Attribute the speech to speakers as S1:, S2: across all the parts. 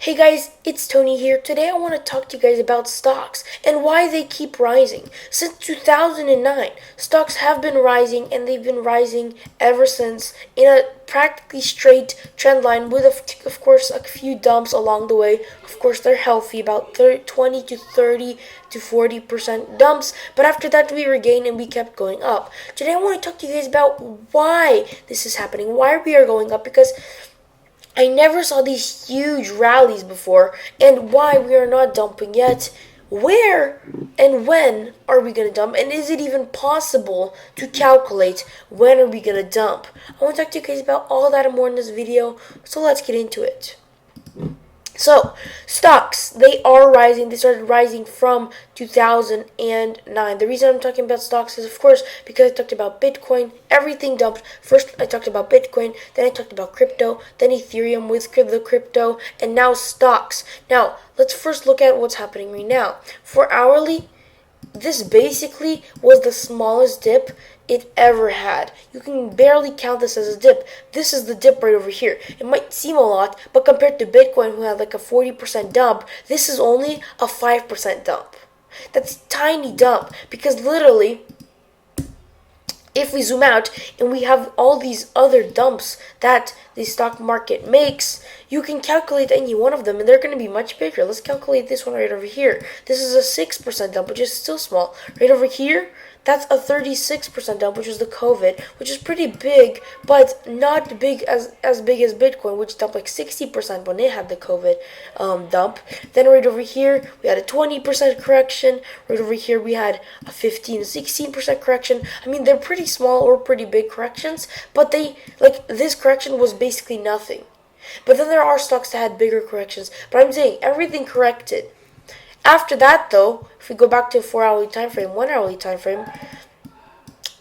S1: Hey guys, it's Tony here. Today I want to talk to you guys about stocks and why they keep rising. Since 2009, stocks have been rising and they've been rising ever since in a practically straight trend line with, of course, a few dumps along the way. Of course, they're healthy, about 20 to 30 to 40% dumps, but after that we regained and we kept going up. Today I want to talk to you guys about why this is happening, why we are going up, because I never saw these huge rallies before, and why we are not dumping yet. Where and when are we going to dump? And is it even possible to calculate when are we going to dump? I want to talk to you guys about all that and more in this video, so let's get into it. So, stocks, they are rising. They started rising from 2009. The reason I'm talking about stocks is, of course, because I talked about Bitcoin. Everything dumped. First, I talked about Bitcoin. Then I talked about crypto. Then Ethereum with the crypto. And now stocks. Now, let's first look at what's happening right now. For hourly, this basically was the smallest dip it ever had. You can barely count this as a dip. This is the dip right over here. It might seem a lot, but compared to Bitcoin, who had like a 40% dump, this is only a 5% dump. That's a tiny dump, because literally, if we zoom out and we have all these other dumps that the stock market makes, you can calculate any one of them and they're going to be much bigger. Let's calculate this one right over here. This is a 6% dump, which is still small. Right over here, that's a 36% dump, which is the COVID, which is pretty big, but not big as big as Bitcoin, which dumped like 60% when it had the COVID dump. Then right over here, we had a 20% correction. Right over here, we had a 15 to 16% correction. I mean, they're pretty small or pretty big corrections, but this correction was basically nothing. But then there are stocks that had bigger corrections. But I'm saying everything corrected. After that, though, if we go back to a 4-hourly time frame, 1-hourly time frame,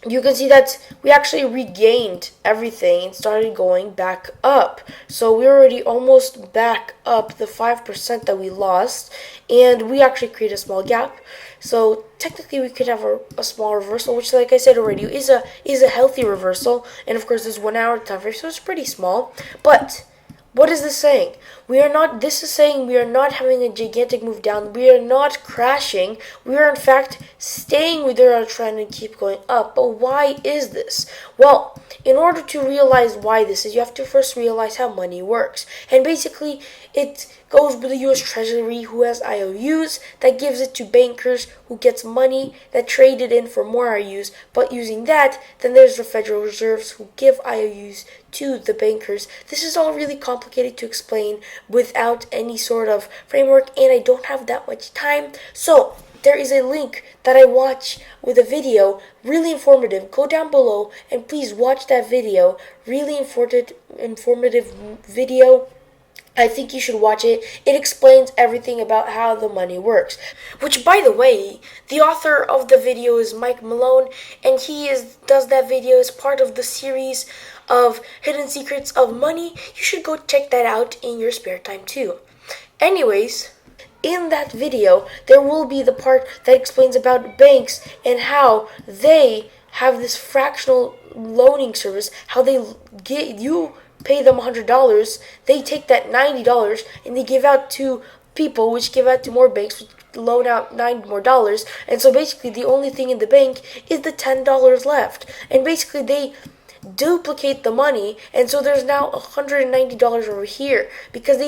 S1: you can see that we actually regained everything and started going back up. So we're already almost back up the 5% that we lost, and we actually created a small gap. So technically we could have a small reversal, which, like I said already, is a healthy reversal. And of course, this 1-hour time frame, so it's pretty small. But what is this saying? This is saying we are not having a gigantic move down. We are not crashing. We are, in fact, staying within our trend and keep going up. But why is this? Well, in order to realize why this is, you have to first realize how money works. And basically, it goes with the U.S. Treasury, who has IOUs, that gives it to bankers, who gets money that traded in for more IOUs. But using that, then there's the Federal Reserves, who give IOUs to the bankers. This is all really complicated to explain without any sort of framework, and I don't have that much time. So there is a link that I watch with a video, really informative. Go down below and please watch that video. Really informative video. I think you should watch it. It explains everything about how the money works. Which, by the way, the author of the video is Mike Malone, and he does that video as part of the series of Hidden Secrets of Money. You should go check that out in your spare time too. Anyways, in that video, there will be the part that explains about banks and how they have this fractional loaning service, how they get you pay them $100, they take that $90 and they give out to people, which give out to more banks, which loan out $90 more. And so basically the only thing in the bank is the $10 left. And basically they duplicate the money, and so there's now $190 over here, because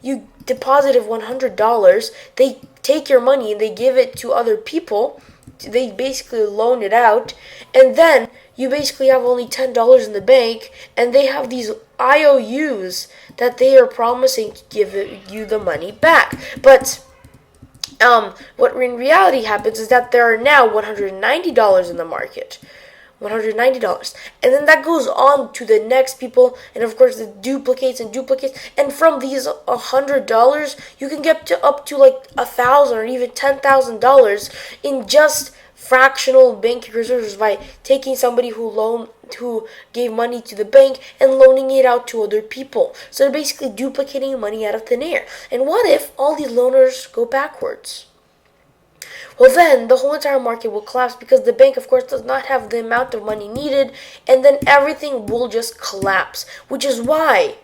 S1: you deposited $100, they take your money and they give it to other people. They basically loan it out, and then you basically have only $10 in the bank, and they have these IOUs that they are promising to give you the money back. But what in reality happens is that there are now $190 in the market. $190. And then that goes on to the next people, and of course it duplicates and duplicates, and from these $100 you can get to up to like $1,000 or even $10,000 in just fractional banking reserves by taking somebody who gave money to the bank and loaning it out to other people. So they're basically duplicating money out of thin air. And what if all these loaners go backwards? Well, then the whole entire market will collapse, because the bank, of course, does not have the amount of money needed, and then everything will just collapse, which is why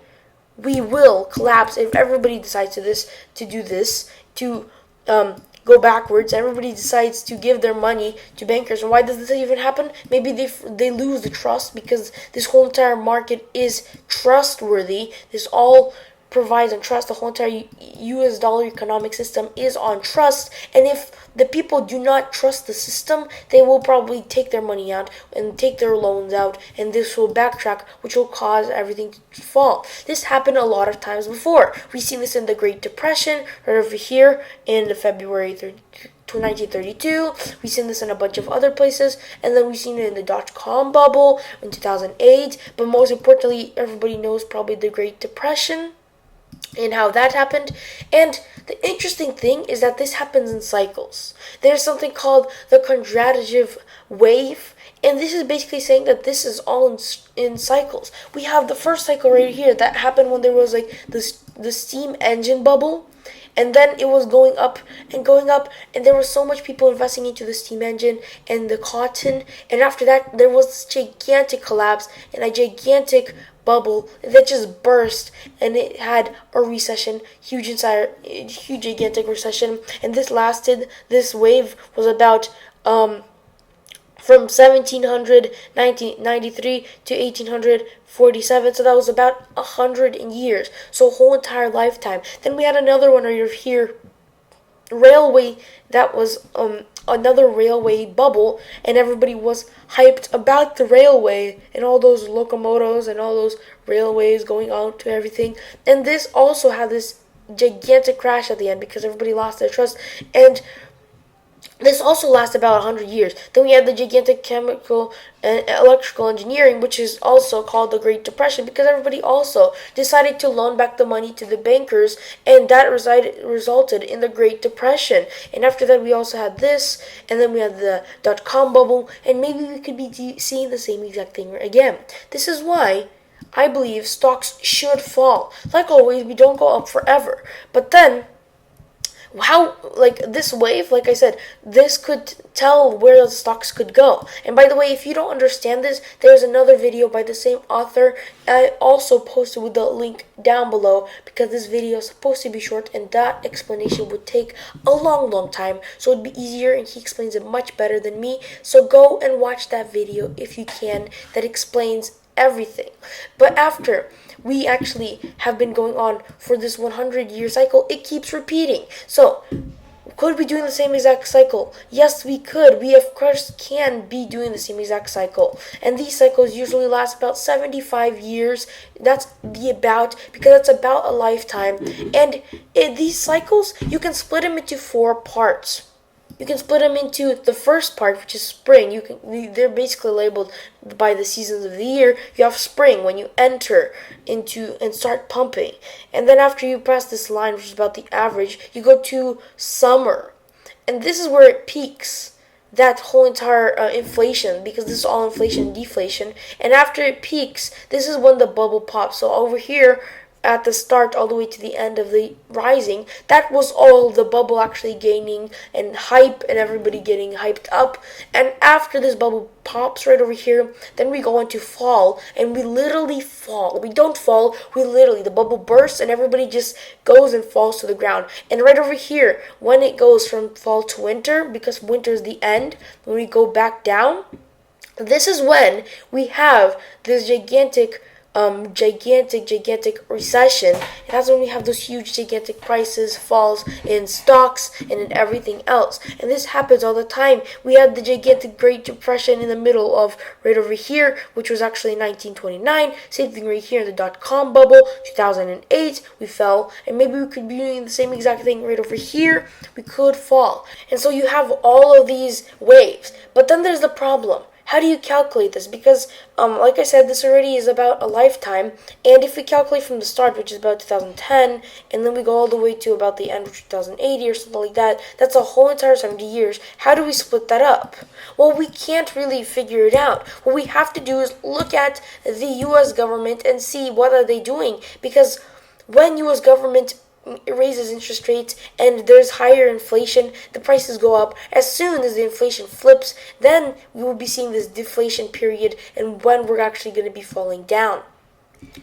S1: we will collapse if everybody decides to do this, to go backwards. Everybody decides to give their money to bankers. And why does this even happen? Maybe they lose the trust because this whole entire market is trustworthy. This all provides on trust. The whole entire US dollar economic system is on trust. And if the people do not trust the system, they will probably take their money out and take their loans out, and this will backtrack, which will cause everything to fall. This happened a lot of times before. We've seen this in the Great Depression, right over here in the February 1932. We've seen this in a bunch of other places, and then we've seen it in the dot-com bubble in 2008. But most importantly, everybody knows probably the Great Depression and how that happened. And the interesting thing is that this happens in cycles. There's something called the quantitative wave, and this is basically saying that this is all in cycles. We have the first cycle right here that happened when there was like the steam engine bubble, and then it was going up, and there was so much people investing into the steam engine and the cotton, and after that there was this gigantic collapse and a gigantic bubble that just burst, and it had a recession, huge gigantic recession, and this wave was about from 1793 to 1847, so that was about 100 years, so a whole entire lifetime. Then we had another one over here, railway, that was another railway bubble, and everybody was hyped about the railway and all those locomotives and all those railways going out to everything. And this also had this gigantic crash at the end because everybody lost their trust, and this also lasted about 100 years. Then we had the gigantic chemical and electrical engineering, which is also called the Great Depression, because everybody also decided to loan back the money to the bankers, and that resulted in the Great Depression. And after that, we also had this, and then we had the dot-com bubble, and maybe we could be seeing the same exact thing again. This is why I believe stocks should fall. Like always, we don't go up forever. But then, how, like this wave, like I said, this could tell where the stocks could go. And by the way, if you don't understand this, there's another video by the same author. I also posted with the link down below, because this video is supposed to be short and that explanation would take a long time, so it'd be easier, and he explains it much better than me. So go and watch that video if you can, that explains everything. But after we actually have been going on for this 100-year cycle, it keeps repeating. So could we be doing the same exact cycle? Yes, we could. We of course can be doing the same exact cycle, and these cycles usually last about 75 years. That's because it's about a lifetime. And in these cycles, you can split them into 4 parts. You can split them into the first part, which is spring. They're basically labeled by the seasons of the year. You have spring, when you enter into and start pumping. And then after you pass this line, which is about the average, you go to summer. And this is where it peaks, that whole entire inflation, because this is all inflation and deflation. And after it peaks, this is when the bubble pops. So over here, at the start all the way to the end of the rising, that was all the bubble actually gaining and hype, and everybody getting hyped up. And after this bubble pops right over here, then we go into fall, and we literally fall. We don't fall, the bubble bursts and everybody just goes and falls to the ground. And right over here, when it goes from fall to winter, because winter is the end, when we go back down, this is when we have this gigantic recession, and that's when we have those huge gigantic falls in stocks and in everything else. And this happens all the time. We had the gigantic Great Depression in the middle of right over here, which was actually 1929. Same thing right here in the dot-com bubble, 2008, we fell. And maybe we could be doing the same exact thing right over here. We could fall. And so you have all of these waves. But then there's the problem. How do you calculate this? Because, like I said, this already is about a lifetime. And if we calculate from the start, which is about 2010, and then we go all the way to about the end of 2080 or something like that, that's a whole entire 70 years. How do we split that up? Well, we can't really figure it out. What we have to do is look at the U.S. government and see what are they doing. Because when U.S. government raises interest rates and there's higher inflation, the prices go up. As soon as the inflation flips, then we will be seeing this deflation period, and when we're actually going to be falling down.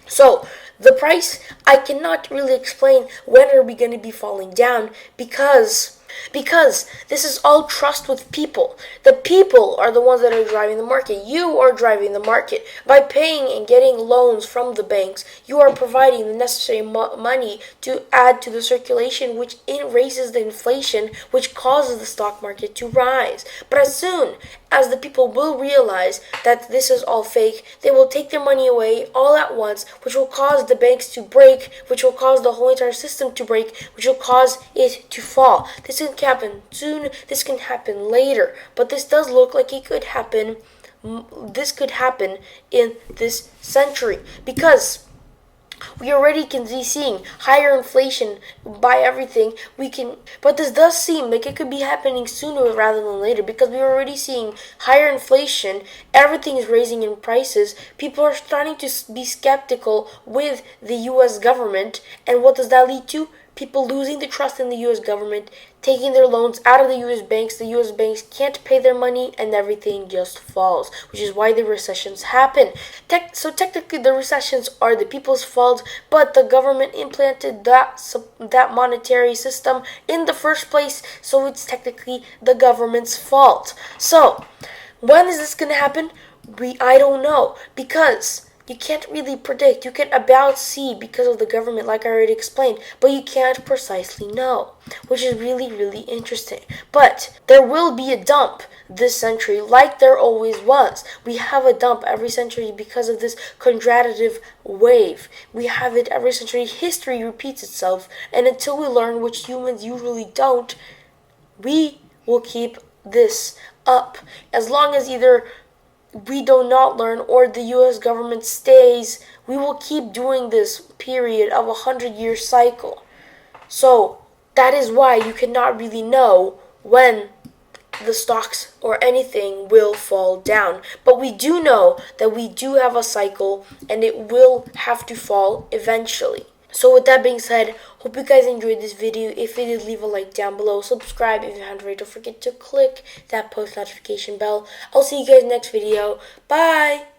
S1: So The price, I cannot really explain when are we going to be falling down because this is all trust with people. The people are the ones that are driving the market. You are driving the market. By paying and getting loans from the banks, you are providing the necessary money to add to the circulation, which raises the inflation, which causes the stock market to rise. But as soon as the people will realize that this is all fake, they will take their money away all at once, which will cause the banks to break, which will cause the whole entire system to break, which will cause it to fall. This can happen soon, this can happen later, but this does look like it could happen. This could happen in this century because we already can be seeing higher inflation by everything. But this does seem like it could be happening sooner rather than later because we're already seeing higher inflation. Everything is raising in prices. People are starting to be skeptical with the U.S. government, and what does that lead to? People losing the trust in the U.S. government, taking their loans out of the U.S. banks. The U.S. banks can't pay their money, and everything just falls, which is why the recessions happen. So technically, the recessions are the people's fault, but the government implanted that monetary system in the first place, so it's technically the government's fault. So, when is this going to happen? I don't know, because you can't really predict. You can about see because of the government, like I already explained, but you can't precisely know, which is really, really interesting. But there will be a dump this century, like there always was. We have a dump every century because of this quadratic wave. We have it every century. History repeats itself, and until we learn, which humans usually don't, we will keep this up. As long as either we do not learn or the U.S. government stays, we will keep doing this period of 100-year cycle. So that is why you cannot really know when the stocks or anything will fall down. But we do know that we do have a cycle and it will have to fall eventually. So with that being said, hope you guys enjoyed this video. If you did, leave a like down below. Subscribe if you haven't already. Don't forget to click that post notification bell. I'll see you guys next video. Bye!